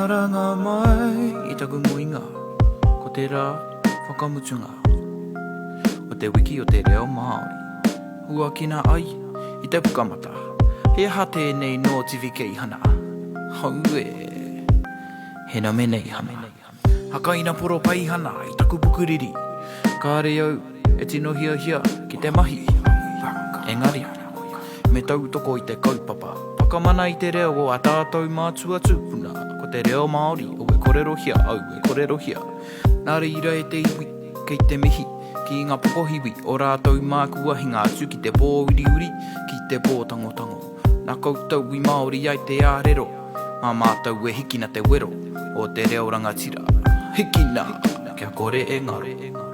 ngara ngā mai I taku moinga Ko te rā whakamutunga O te wiki o te reo Māori Hua kina ai I te pukamata He aha tēnei no tivike I hana Haue He na menei hana Hakaina poro pai hana I taku pukuriri Ka reo e tino hia hia ki te mahi Engari Me tau toko I te kaupapa Pakamana I te reo o a tātou mātua tūpuna Ko te reo Māori o e korero hia au e korero hia Nāre ira e te iwi kei te mihi Ki ngā pokohiwi o rātou mākua Hi ngā atu ki te pō uri uri Ki te pō tango tango Nā koutou I Māori ai te ārero Mā mātou e hikina te wero O te reo rangatira Hikina kia kore e ngaro